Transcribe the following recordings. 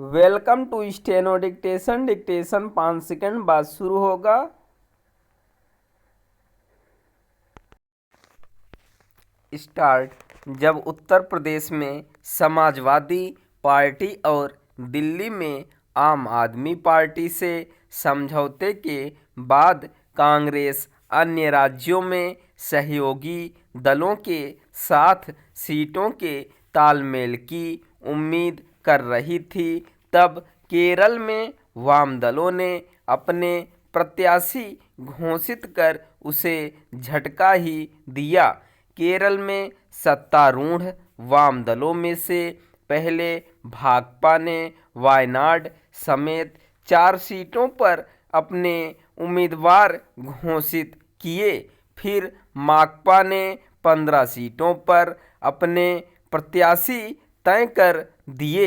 Welcome to steno dictation. Dictation 5 second बाद शुरू होगा। स्टार्ट। जब उत्तर प्रदेश में समाजवादी पार्टी और दिल्ली में आम आदमी पार्टी से समझौते के बाद कांग्रेस अन्य राज्यों में सहयोगी दलों के साथ सीटों के तालमेल की उम्मीद कर रही थी, तब केरल में वाम दलों ने अपने प्रत्याशी घोषित कर उसे झटका ही दिया। केरल में सत्तारूढ़ वाम दलों में से पहले भाकपा ने वायनाड समेत 4 सीटों पर अपने उम्मीदवार घोषित किए। फिर माकपा ने 15 सीटों पर अपने प्रत्याशी तय कर दिए।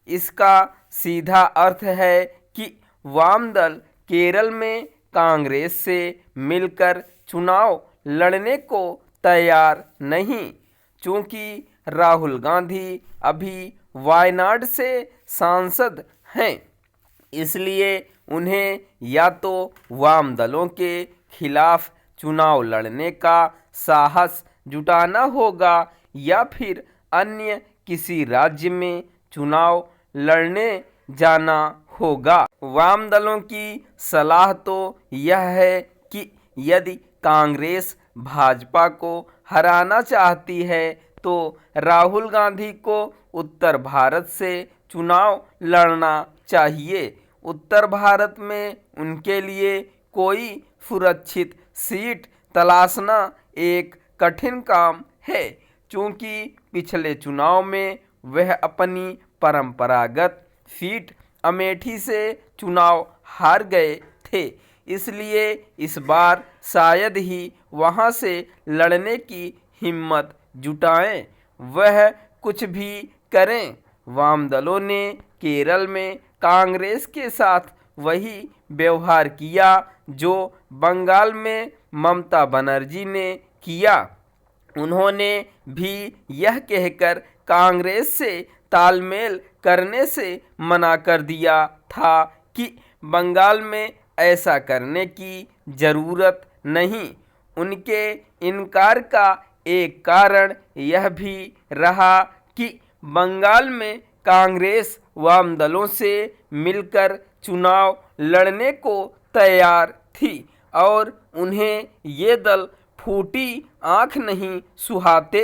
इसका सीधा अर्थ है कि वाम दल केरल में कांग्रेस से मिलकर चुनाव लड़ने को तैयार नहीं। चूंकि राहुल गांधी अभी वायनाड से सांसद हैं, इसलिए उन्हें या तो वाम दलों के खिलाफ चुनाव लड़ने का साहस जुटाना होगा या फिर अन्य किसी राज्य में चुनाव लड़ने जाना होगा। वाम दलों की सलाह तो यह है कि यदि कांग्रेस भाजपा को हराना चाहती है तो राहुल गांधी को उत्तर भारत से चुनाव लड़ना चाहिए। उत्तर भारत में उनके लिए कोई सुरक्षित सीट तलाशना एक कठिन काम है, क्योंकि पिछले चुनाव में वह अपनी परंपरागत सीट अमेठी से चुनाव हार गए थे। इसलिए इस बार शायद ही वहां से लड़ने की हिम्मत जुटाएं। वह कुछ भी करें, वाम दलों ने केरल में कांग्रेस के साथ वही व्यवहार किया जो बंगाल में ममता बनर्जी ने किया। उन्होंने भी यह कहकर कांग्रेस से तालमेल करने से मना कर दिया था कि बंगाल में ऐसा करने की जरूरत नहीं। उनके इनकार का एक कारण यह भी रहा कि बंगाल में कांग्रेस वाम दलों से मिलकर चुनाव लड़ने को तैयार थी और उन्हें ये दल फूटी आंख नहीं सुहाते।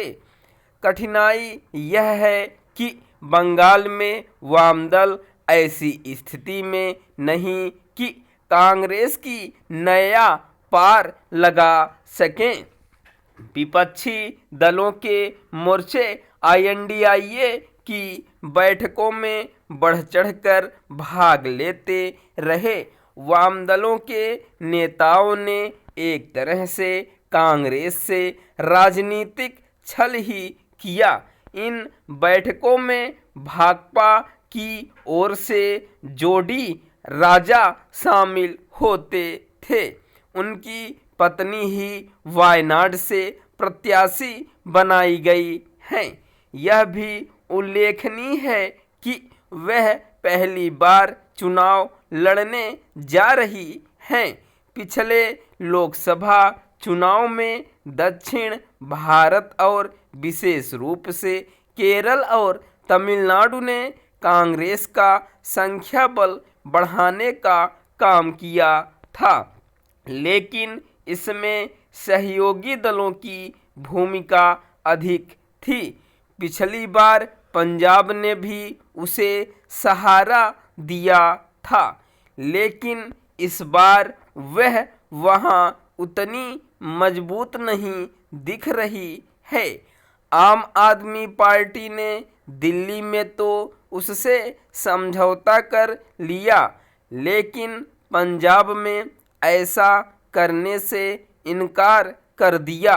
कठिनाई यह है कि बंगाल में वाम दल ऐसी स्थिति में नहीं कि कांग्रेस की नया पार लगा सकें। विपक्षी दलों के मोर्चे INDIA की बैठकों में बढ़ चढ़कर भाग लेते रहे। वाम दलों के नेताओं ने एक तरह से कांग्रेस से राजनीतिक छल ही किया। इन बैठकों में भाकपा की ओर से जोडी राजा शामिल होते थे। उनकी पत्नी ही वायनाड से प्रत्याशी बनाई गई हैं। यह भी उल्लेखनीय है कि वह पहली बार चुनाव लड़ने जा रही हैं। पिछले लोकसभा चुनाव में दक्षिण भारत और विशेष रूप से केरल और तमिलनाडु ने कांग्रेस का संख्या बल बढ़ाने का काम किया था, लेकिन इसमें सहयोगी दलों की भूमिका अधिक थी। पिछली बार पंजाब ने भी उसे सहारा दिया था, लेकिन इस बार वह वहां उतनी मजबूत नहीं दिख रही है। आम आदमी पार्टी ने दिल्ली में तो उससे समझौता कर लिया, लेकिन पंजाब में ऐसा करने से इनकार कर दिया।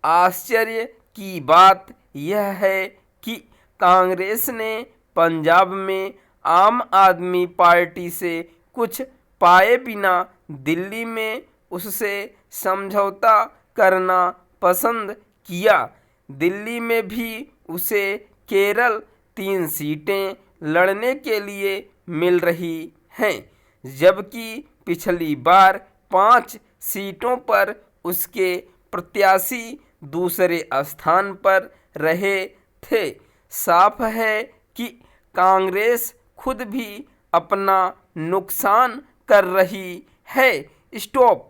आश्चर्य की बात यह है कि कांग्रेस ने पंजाब में आम आदमी पार्टी से कुछ पाए बिना दिल्ली में उससे समझौता करना पसंद किया। दिल्ली में भी उसे केवल 3 सीटें लड़ने के लिए मिल रही हैं, जबकि पिछली बार 5 सीटों पर उसके प्रत्याशी दूसरे स्थान पर रहे थे। साफ है कि कांग्रेस खुद भी अपना नुकसान कर रही है। स्टॉप।